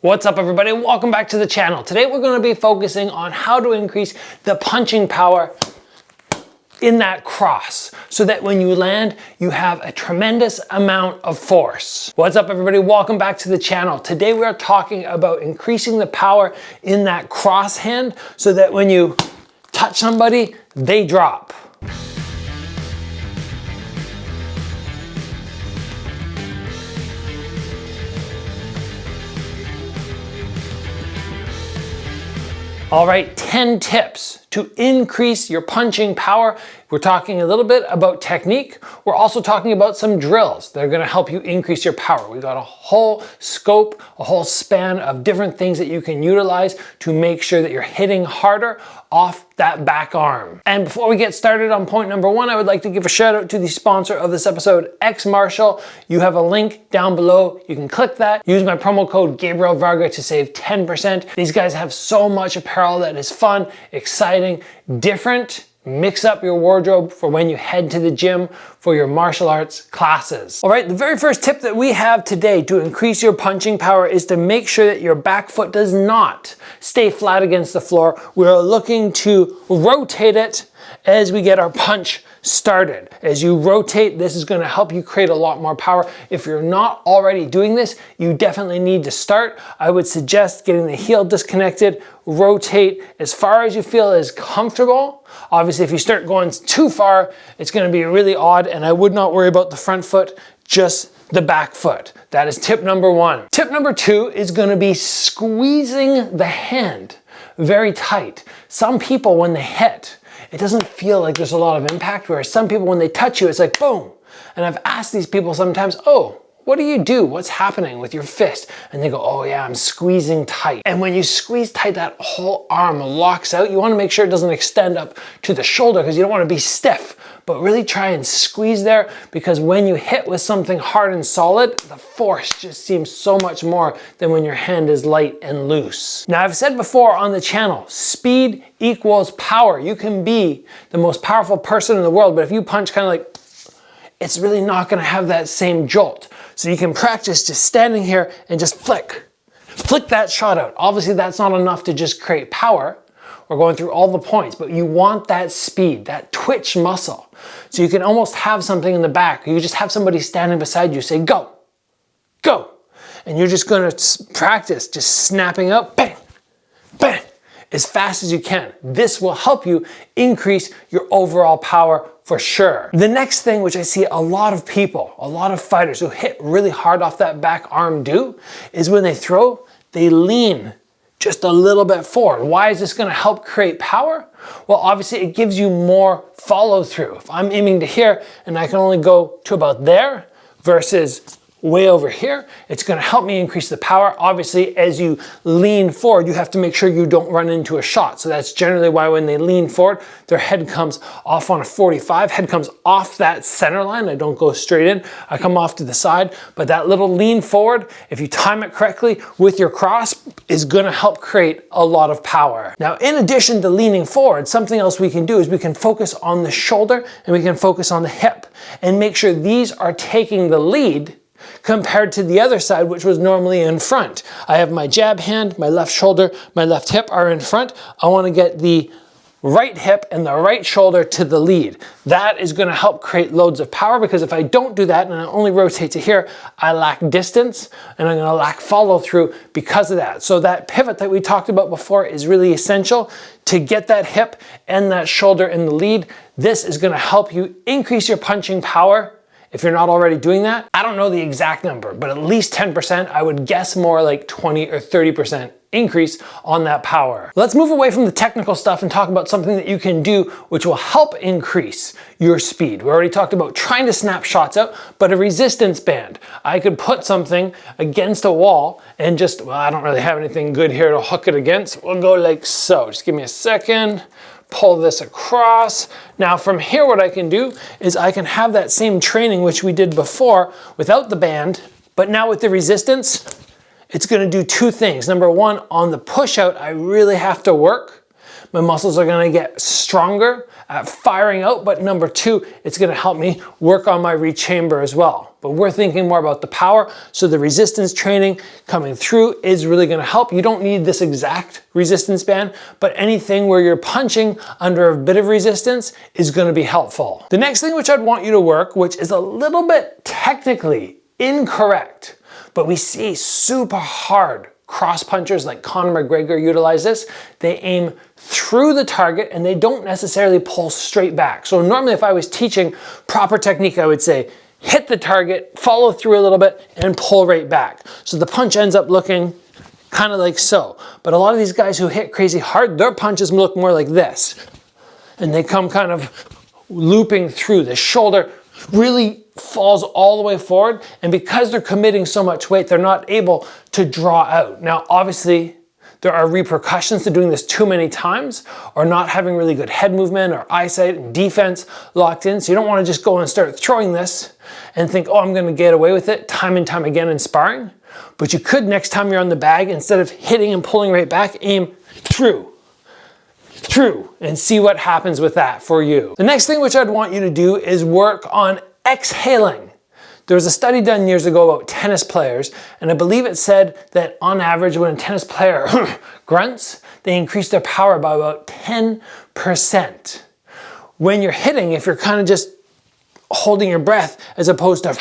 What's up everybody? Welcome back to the channel. Today we're going to be focusing on how to increase the punching power in that cross so that when you land, you have a tremendous amount of force. What's up everybody? Welcome back to the channel. Today we are talking about increasing the power in that cross hand so that when you touch somebody, they drop. All right, 10 tips to increase your punching power. We're talking a little bit about technique. We're also talking about some drills that are gonna help you increase your power. We got a whole scope, a whole span of different things that you can utilize to make sure that you're hitting harder off that back arm. And before we get started on point number one, I would like to give a shout out to the sponsor of this episode, XMartial. You have a link down below. You can click that. Use my promo code Gabriel Varga to save 10%. These guys have so much apparel that is fun, exciting, different. Mix up your wardrobe for when you head to the gym for your martial arts classes. All right, the very first tip that we have today to increase your punching power is to make sure that your back foot does not stay flat against the floor. We're looking to rotate it as we get our punch started. As you rotate, this is going to help you create a lot more power. If you're not already doing this, you definitely need to start. I would suggest getting the heel disconnected, rotate as far as you feel is comfortable. Obviously, if you start going too far, it's going to be really odd, and I would not worry about the front foot, just the back foot. That is tip number one. Tip number two is going to be squeezing the hand very tight. Some people, when they hit, it doesn't feel like there's a lot of impact, whereas some people, when they touch you, it's like boom. And I've asked these people sometimes, oh, what do you do? What's happening with your fist? And they go, oh yeah, I'm squeezing tight. And when you squeeze tight, that whole arm locks out. You want to make sure it doesn't extend up to the shoulder because you don't want to be stiff, but really try and squeeze there, because when you hit with something hard and solid, the force just seems so much more than when your hand is light and loose. Now, I've said before on the channel, speed equals power. You can be the most powerful person in the world, but if you punch kind of like, it's really not going to have that same jolt. So you can practice just standing here and just flick that shot out. Obviously that's not enough to just create power. We're going through all the points, but you want that speed, that twitch muscle. So you can almost have something in the back. You just have somebody standing beside you say, go, go. And you're just going to practice just snapping up, bang, bang, as fast as you can. This will help you increase your overall power for sure. The next thing, which I see a lot of people, a lot of fighters who hit really hard off that back arm do, is when they throw, they lean just a little bit forward. Why is this going to help create power? Well, obviously it gives you more follow through. If I'm aiming to here and I can only go to about there versus way over here, it's going to help me increase the power. Obviously, as you lean forward, you have to make sure you don't run into a shot. So that's generally why when they lean forward, their head comes off on a 45, head comes off that center line. I don't go straight in, I come off to the side, but that little lean forward, if you time it correctly with your cross, is going to help create a lot of power. Now, in addition to leaning forward, something else we can do is we can focus on the shoulder and we can focus on the hip and make sure these are taking the lead compared to the other side, which was normally in front. I have my jab hand, my left shoulder, my left hip are in front. I want to get the right hip and the right shoulder to the lead. That is going to help create loads of power, because if I don't do that and I only rotate to here, I lack distance and I'm going to lack follow through because of that. So that pivot that we talked about before is really essential to get that hip and that shoulder in the lead. This is going to help you increase your punching power. If you're not already doing that, I don't know the exact number, but at least 10%, I would guess more like 20 or 30% increase on that power. Let's move away from the technical stuff and talk about something that you can do which will help increase your speed. We already talked about trying to snap shots out, but a resistance band. I could put something against a wall and just, well, I don't really have anything good here to hook it against. We'll go like so. Just give me a second. Pull this across. Now from here, what I can do is I can have that same training which we did before without the band, but now with the resistance, it's going to do two things. Number one, on the push out, I really have to work, my muscles are gonna get stronger at firing out, but number two, it's gonna help me work on my rechamber as well. But we're thinking more about the power, so the resistance training coming through is really gonna help. You don't need this exact resistance band, but anything where you're punching under a bit of resistance is gonna be helpful. The next thing which I'd want you to work, which is a little bit technically incorrect, but we see super hard cross punchers like Conor McGregor utilize this. They aim through the target and they don't necessarily pull straight back. So normally if I was teaching proper technique, I would say, hit the target, follow through a little bit, and pull right back. So the punch ends up looking kind of like so. But a lot of these guys who hit crazy hard, their punches look more like this. And they come kind of looping through. The shoulder really falls all the way forward, and because they're committing so much weight, they're not able to draw out. Now, obviously, there are repercussions to doing this too many times, or not having really good head movement or eyesight and defense locked in. So you don't want to just go and start throwing this and think, oh, I'm going to get away with it time and time again in sparring. But you could, next time you're on the bag, instead of hitting and pulling right back, aim through, and see what happens with that for you. The next thing which I'd want you to do is work on exhaling. There was a study done years ago about tennis players, and I believe it said that on average when a tennis player grunts, they increase their power by about 10%. When you're hitting, if you're kind of just holding your breath as opposed to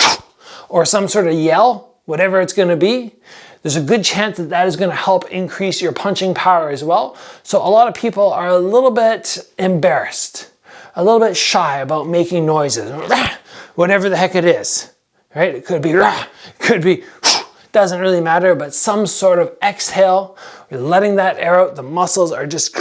or some sort of yell, whatever it's going to be, there's a good chance that that is going to help increase your punching power as well. So a lot of people are a little bit embarrassed, a little bit shy about making noises, whatever the heck it is, right? It could be, could be, doesn't really matter, but some sort of exhale, you're letting that air out, the muscles are just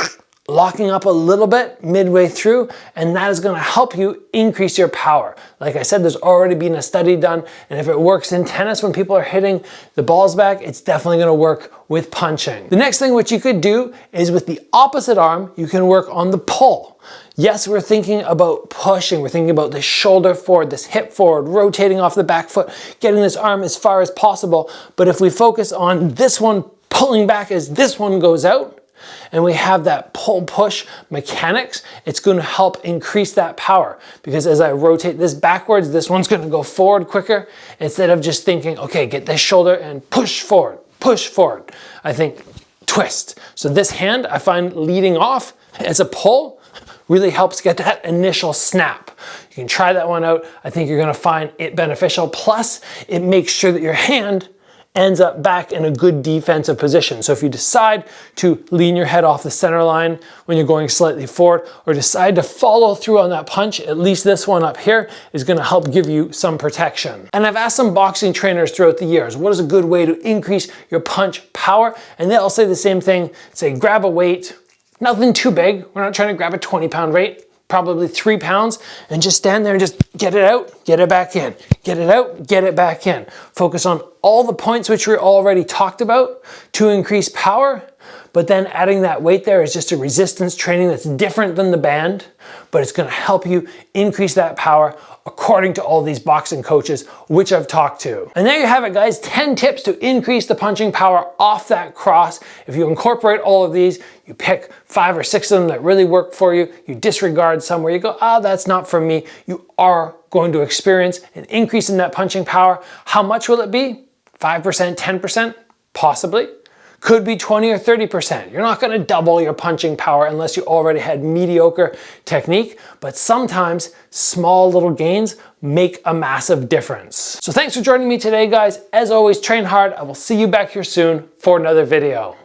locking up a little bit midway through, and that is going to help you increase your power. Like I said, there's already been a study done, and if it works in tennis when people are hitting the balls back, it's definitely going to work with punching. The next thing which you could do is with the opposite arm, you can work on the pull. Yes, we're thinking about pushing, we're thinking about the shoulder forward, this hip forward, rotating off the back foot, getting this arm as far as possible, but if we focus on this one pulling back as this one goes out, and we have that pull-push mechanics, it's going to help increase that power, because as I rotate this backwards, this one's going to go forward quicker instead of just thinking, okay, get this shoulder and push forward, I think twist. So this hand I find leading off as a pull really helps get that initial snap. You can try that one out. I think you're going to find it beneficial. Plus, it makes sure that your hand ends up back in a good defensive position. So if you decide to lean your head off the center line when you're going slightly forward, or decide to follow through on that punch, at least this one up here is going to help give you some protection. And I've asked some boxing trainers throughout the years, what is a good way to increase your punch power? And they'll say the same thing, say grab a weight, nothing too big. We're not trying to grab a 20-pound weight, probably 3 pounds, and just stand there and just get it out, get it back in, get it out, get it back in. Focus on all the points which we already talked about to increase power, but then adding that weight there is just a resistance training that's different than the band, but it's going to help you increase that power according to all these boxing coaches which I've talked to. And there you have it, guys, 10 tips to increase the punching power off that cross. If you incorporate all of these, you pick 5 or 6 of them that really work for you, you disregard some where you go, ah, that's not for me, you are going to experience an increase in that punching power. How much will it be? 5%, 10%? Possibly. Could be 20 or 30%. You're not going to double your punching power unless you already had mediocre technique, but sometimes small little gains make a massive difference. So thanks for joining me today, guys. As always, train hard. I will see you back here soon for another video.